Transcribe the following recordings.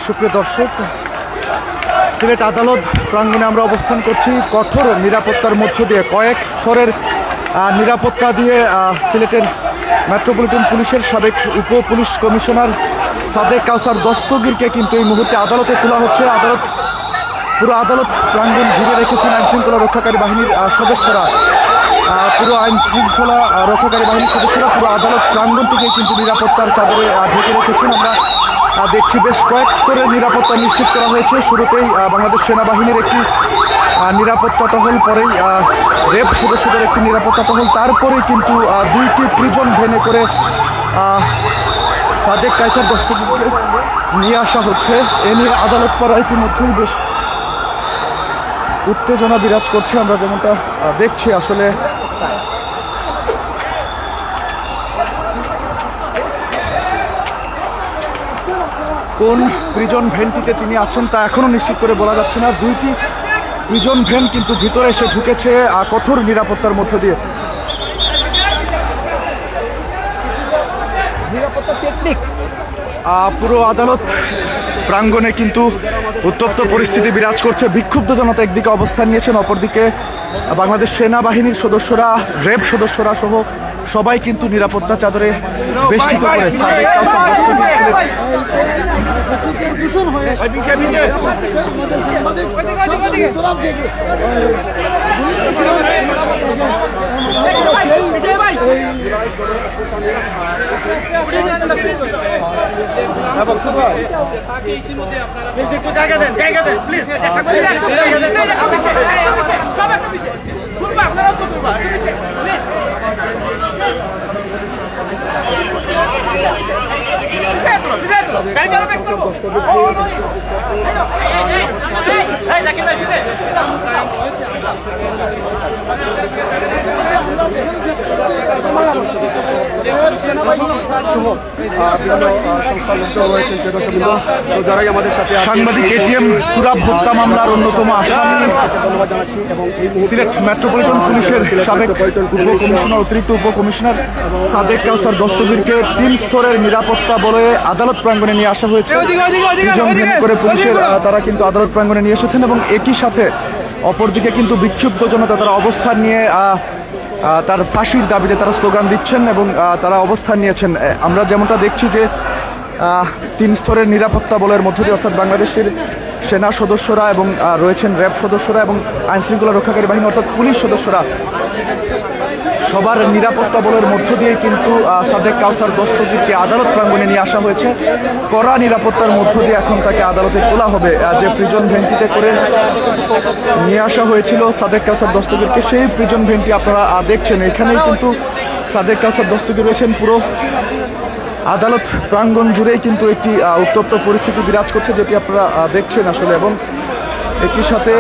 সুপ্রিয় দর্শক, সিলেট আদালত প্রাঙ্গণে আমরা অবস্থান করছি। কঠোর নিরাপত্তার মধ্য দিয়ে কয়েক স্তরের নিরাপত্তা দিয়ে সিলেটের মেট্রোপলিটন পুলিশের সাবেক উপ পুলিশ কমিশনার সাদেক কাউসার দস্তগীরকে কিন্তু এই মুহূর্তে আদালতে তোলা হচ্ছে। পুরো আদালত প্রাঙ্গণ ঘিরে রেখেছেন আইন শৃঙ্খলা রক্ষাকারী বাহিনীর সদস্যরা। পুরো আইন শৃঙ্খলা রক্ষাকারী বাহিনীর সদস্যরা পুরো আদালত প্রাঙ্গণটিকে কিন্তু নিরাপত্তার চাদরে ঢেকে রেখেছেন। আমরা দেখছি বেশ কয়েক স্তরের নিরাপত্তা নিশ্চিত করা হয়েছে। শুরুতেই বাংলাদেশ সেনাবাহিনীর একটি নিরাপত্তা টহল, পরেই র্যাব সদস্যদের একটি নিরাপত্তা টহল, তারপরেই কিন্তু দুইটি প্রিজন ভ্যানে করে সাদেক কাউসার দস্তগীরকে নিয়ে আসা হচ্ছে। এ নিয়ে আদালত পাড়া ইতিমধ্যেই বেশ উত্তেজনা বিরাজ করছে। আমরা যেমনটা দেখছি, আসলে কোন প্রিজন ভ্যানটিতে তিনি আছেন তা এখনো নিশ্চিত করে বলা যাচ্ছে না। দুইটি প্রিজন ভ্যান কিন্তু ভিতরে এসে ঢুকেছে কঠোর নিরাপত্তার মধ্য দিয়ে। নিরাপত্তা টেকনিক পুরো আদালত প্রাঙ্গণে কিন্তু উত্তপ্ত পরিস্থিতি বিরাজ করছে। বিক্ষুব্ধ জনতা একদিকে অবস্থান নিয়েছেন, অপরদিকে বাংলাদেশ সেনাবাহিনীর সদস্যরা, র্যাব সদস্যরা সহ সবাই কিন্তু নিরাপত্তা চাদরে বেষ্টিত করে সাদেক কাউসার দস্তগীর সাংবাদিক এটিএম তুরাব হত্যা মামলার অন্যতম আসামি সিলেট মেট্রোপলিটন পুলিশের সাবেক উপকমিশনার, অতিরিক্ত উপকমিশনার সাদেক কাউসার দস্তগীরকে 3 স্তরের নিরাপত্তা বলে আদালত প্রাঙ্গণে নিয়ে আসা হয়েছে। করে পুলিশের তারা কিন্তু আদালত প্রাঙ্গণে নিয়ে এসেছেন এবং একই সাথে অপরদিকে কিন্তু বিক্ষুব্ধ জনতা তারা অবস্থান নিয়ে তার ফাঁসির দাবিতে তারা স্লোগান দিচ্ছেন এবং তারা অবস্থান নিয়েছেন। আমরা যেমনটা দেখছি যে 3 স্তরের নিরাপত্তা বলের মধ্য দিয়ে, অর্থাৎ বাংলাদেশের সেনা সদস্যরা এবং রয়েছেন র্যাব সদস্যরা এবং আইন শৃঙ্খলা রক্ষাকারী বাহিনী অর্থাৎ পুলিশ সদস্যরা, সবার নিরাপত্তা বলের মধ্য দিয়ে কিন্তু সাদেক কাউসার দস্তগীরকে আদালত প্রাঙ্গণে নিয়ে আসা হয়েছে। কড়া নিরাপত্তার মধ্য দিয়ে এখন তাকে আদালতে তোলা হবে। যে প্রিজন ভ্যানটিতে করে নিয়ে আসা হয়েছিল সাদেক কাউসার দস্তগীরকে, সেই প্রিজন ভ্যানটি আপনারা দেখছেন। এখানেই কিন্তু সাদেক কাউসার দস্তগীর রয়েছেন। পুরো আদালত প্রাঙ্গণ জুড়েই কিন্তু একটি উত্তপ্ত পরিস্থিতি বিরাজ করছে, যেটি আপনারা দেখছেন আসলে। এবং একই সাথে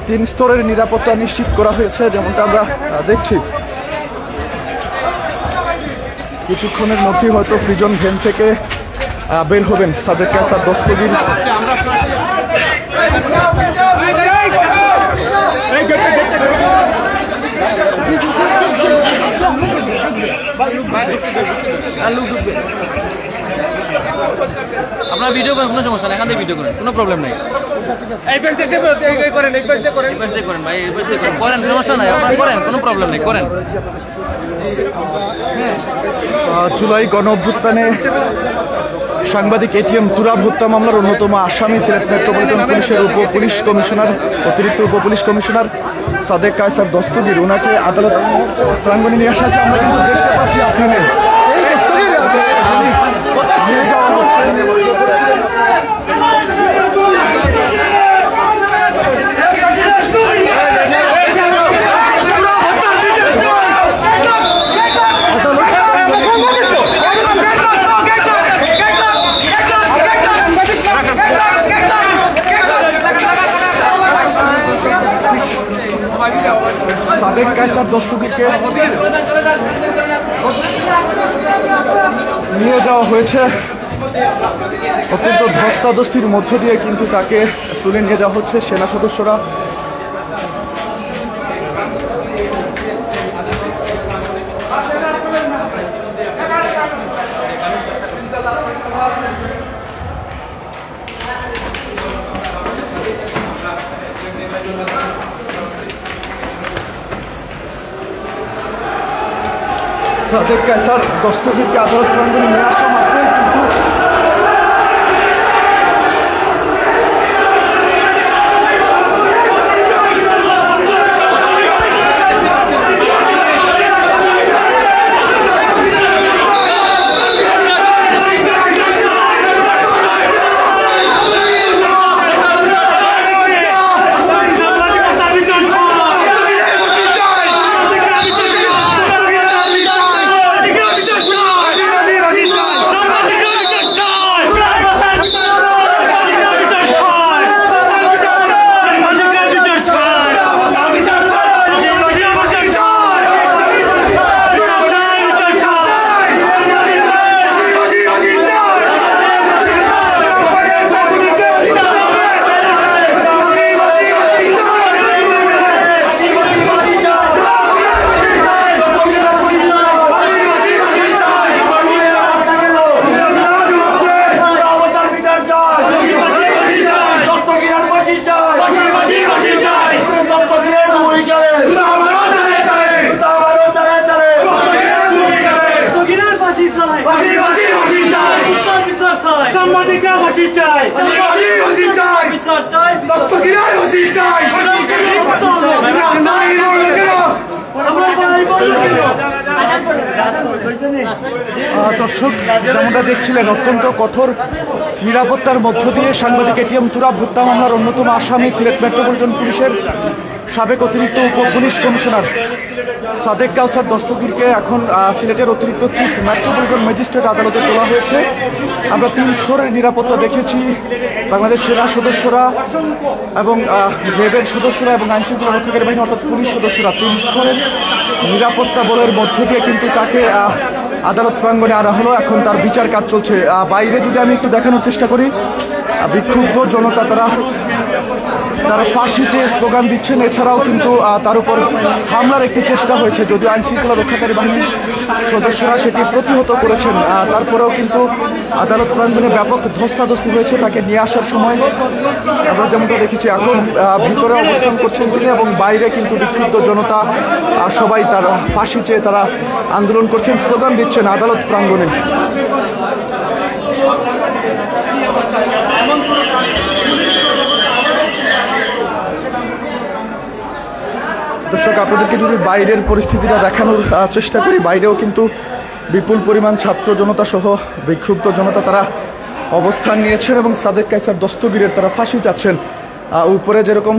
3 স্তরের নিরাপত্তা নিশ্চিত করা হয়েছে, যেমনটা আমরা দেখছি। কিছুক্ষণের মধ্যেই হয়তো প্রিজন ভ্যান থেকে বের হবেন সাদেক কাউসার দস্তগীর। আপনারা ভিডিও করেন, কোনো সমস্যা নেই, এখান থেকে ভিডিও করেন, কোনো প্রবলেম নেই। করেন ভাই, করেন, সমস্যা নাই, আপনারা করেন, কোনো প্রবলেম নেই, করেন। জুলাই গণ অভ্যুত্থানে সাংবাদিক এটিএম তুরাব হত্যা মামলার অন্যতম আসামি সিলেট মেট্রোপলিটন পুলিশের উপ পুলিশ কমিশনার, অতিরিক্ত উপ পুলিশ কমিশনার সাদেক কাউসার দস্তগীর, ওনাকে আদালত প্রাঙ্গণে নিয়ে আসা হচ্ছে। আমরা কিন্তু দেখতে পাচ্ছি আপনাদের সাদেক কাউসার দস্তগীরকে নিয়ে যাওয়া হয়েছে। অত্যন্ত ধস্তাধস্তির মধ্য দিয়ে কিন্তু তাকে তুলে নিয়ে যাওয়া হচ্ছে সেনা সদস্যরা। সাদেক কায়সার দস্তগীরকে আদালত প্রাঙ্গণে নিয়ে আসা মাত্রই কিন্তু দর্শক যেমনটা দেখছিলেন অত্যন্ত কঠোর নিরাপত্তার মধ্য দিয়ে সাংবাদিক এটিএম তুরাব হত্যা মামলার অন্যতম আসামি সিলেট মেট্রোপলিটন পুলিশের সাবেক অতিরিক্ত পুলিশ কমিশনার সাদেক কাউসার দস্তগীরকে এখন সিলেটের অতিরিক্ত চিফ মেট্রোপলিটন ম্যাজিস্ট্রেট আদালতে তোলা হয়েছে। আমরা 3 স্তরের নিরাপত্তা দেখেছি, বাংলাদেশ সেনা সদস্যরা এবং র্যাবের সদস্যরা এবং আইনশৃঙ্খলা রক্ষাকারী বাহিনী অর্থাৎ পুলিশ সদস্যরা 3 স্তরের নিরাপত্তা বলের মধ্য দিয়ে কিন্তু তাকে আদালত প্রাঙ্গণে আনা হলো। এখন তার বিচার কাজ চলছে। বাইরে যদি আমি একটু দেখানোর চেষ্টা করি, বিক্ষুব্ধ জনতা তারা ফাঁসি চেয়ে স্লোগান দিচ্ছেন। এছাড়াও কিন্তু তার উপর হামলার একটি চেষ্টা হয়েছে, যদিও আইনশৃঙ্খলা রক্ষাকারী বাহিনীর সদস্যরা সেটি প্রতিহত করেছেন। তারপরেও কিন্তু আদালত প্রাঙ্গণে ব্যাপক ধস্তাধস্তি হয়েছে। তাকে নিয়ে আসার সময় আমরা যেমনটা দেখেছি এখন ভিতরে অবস্থান করছেন তিনি, এবং বাইরে কিন্তু বিক্ষুব্ধ জনতা সবাই তার ফাঁসি চেয়ে তারা আন্দোলন করছেন, স্লোগান দিচ্ছেন আদালত প্রাঙ্গণে। দর্শক আপনাদেরকে যদি বাইরের পরিস্থিতিটা দেখানোর চেষ্টা করি, বাইরেও কিন্তু বিপুল পরিমাণ ছাত্র জনতা সহ বিক্ষুব্ধ জনতা তারা অবস্থান নিয়েছেন এবং সাদেক কায়সার দস্তগীরের তারা ফাঁসি চাচ্ছেন। উপরে যেরকম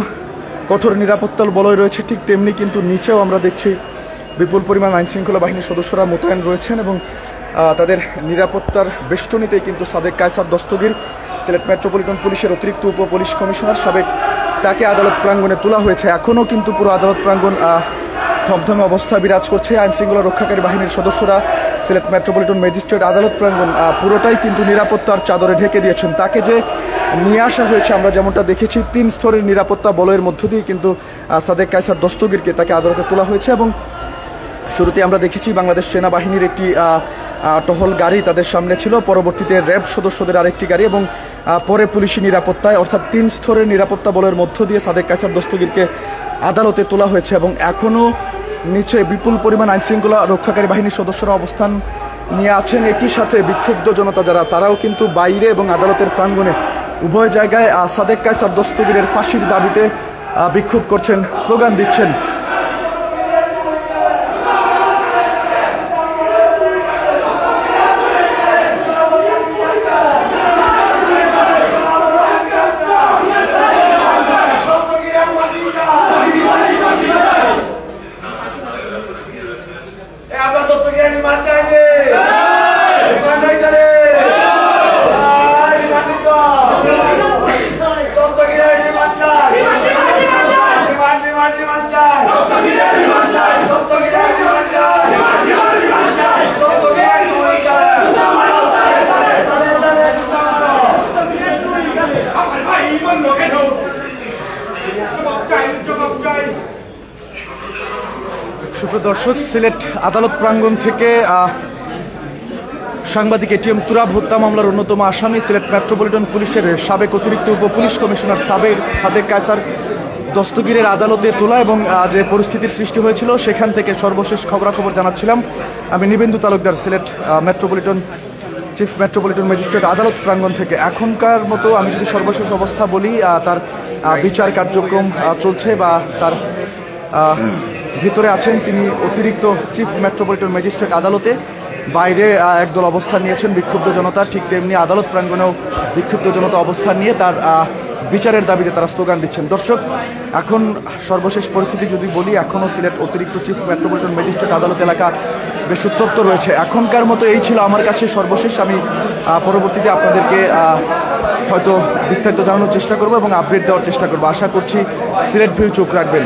কঠোর নিরাপত্তার বলয় রয়েছে, ঠিক তেমনি কিন্তু নিচেও আমরা দেখছি বিপুল পরিমাণ আইনশৃঙ্খলা বাহিনীর সদস্যরা মোতায়েন রয়েছেন এবং তাদের নিরাপত্তার বেষ্টনীতেই কিন্তু সাদেক কায়সার দস্তগীর সিলেট মেট্রোপলিটন পুলিশের অতিরিক্ত পুলিশ কমিশনার সাবেক তাকে আদালত প্রাঙ্গণে তোলা হয়েছে। এখনও কিন্তু পুরো আদালত প্রাঙ্গণ থমথমে অবস্থা বিরাজ করছে। আইনশৃঙ্খলা রক্ষাকারী বাহিনীর সদস্যরা সিলেট মেট্রোপলিটন ম্যাজিস্ট্রেট আদালত প্রাঙ্গণ পুরোটাই কিন্তু নিরাপত্তার চাদরে ঢেকে দিয়েছেন। তাকে যে নিয়ে আসা হয়েছে আমরা যেমনটা দেখেছি, 3 স্তরের নিরাপত্তা বলয়ের মধ্য দিয়ে কিন্তু সাদেক কায়সার দস্তগীরকে তাকে আদালতে তোলা হয়েছে। এবং শুরুতে আমরা দেখেছি বাংলাদেশ সেনাবাহিনীর একটি টহল গাড়ি তাদের সামনে ছিল, পরবর্তীতে র্যাব সদস্যদের আরেকটি গাড়ি এবং পরে পুলিশি নিরাপত্তায় অর্থাৎ 3 স্তরের নিরাপত্তা বলের মধ্য দিয়ে সাদেক কায়সার দস্তগীরকে আদালতে তোলা হয়েছে। এবং এখনও নিচে বিপুল পরিমাণ আইনশৃঙ্খলা রক্ষাকারী বাহিনীর সদস্যরা অবস্থান নিয়ে আছেন। একই সাথে বিক্ষুব্ধ জনতা যারা তারাও কিন্তু বাইরে এবং আদালতের প্রাঙ্গণে উভয় জায়গায় সাদেক কায়সার দস্তগীরের ফাঁসির দাবিতে বিক্ষোভ করছেন, স্লোগান দিচ্ছেন। দর্শক, সিলেট আদালত প্রাঙ্গণ থেকে সাংবাদিক এটিএম তুরাব হত্যা মামলার অন্যতম আসামি সিলেট মেট্রোপলিটন পুলিশের সাবেক অতিরিক্ত পুলিশ কমিশনার সাদেক কায়সার দস্তগীরের আদালতে তোলা এবং যে পরিস্থিতির সৃষ্টি হয়েছিল সেখান থেকে সর্বশেষ খবরাখবর জানাচ্ছিলাম আমি Nibendu Talukdar, Sylhet metropolitan chief metropolitan magistrate আদালত প্রাঙ্গণ থেকে। এখনকার মতো আমি যদি সর্বশেষ অবস্থা বলি, তার বিচার কার্যক্রম চলছে বা তার ভিতরে আছেন তিনি অতিরিক্ত চিফ মেট্রোপলিটন ম্যাজিস্ট্রেট আদালতে। বাইরে একদল অবস্থান নিয়েছেন বিক্ষুব্ধ জনতা, ঠিক তেমনি আদালত প্রাঙ্গণেও বিক্ষুব্ধ জনতা অবস্থান নিয়ে তার বিচারের দাবিতে তারা স্লোগান দিচ্ছেন। দর্শক, এখন সর্বশেষ পরিস্থিতি যদি বলি, এখনও সিলেট অতিরিক্ত চিফ মেট্রোপলিটন ম্যাজিস্ট্রেট আদালত এলাকা বেশ উত্তপ্ত রয়েছে। এখনকার মতো এই ছিল আমার কাছে সর্বশেষ। আমি পরবর্তীতে আপনাদেরকে হয়তো বিস্তারিত জানানোর চেষ্টা করব এবং আপডেট দেওয়ার চেষ্টা করব। আশা করছি সিলেট ভিউ চোখ রাখবেন।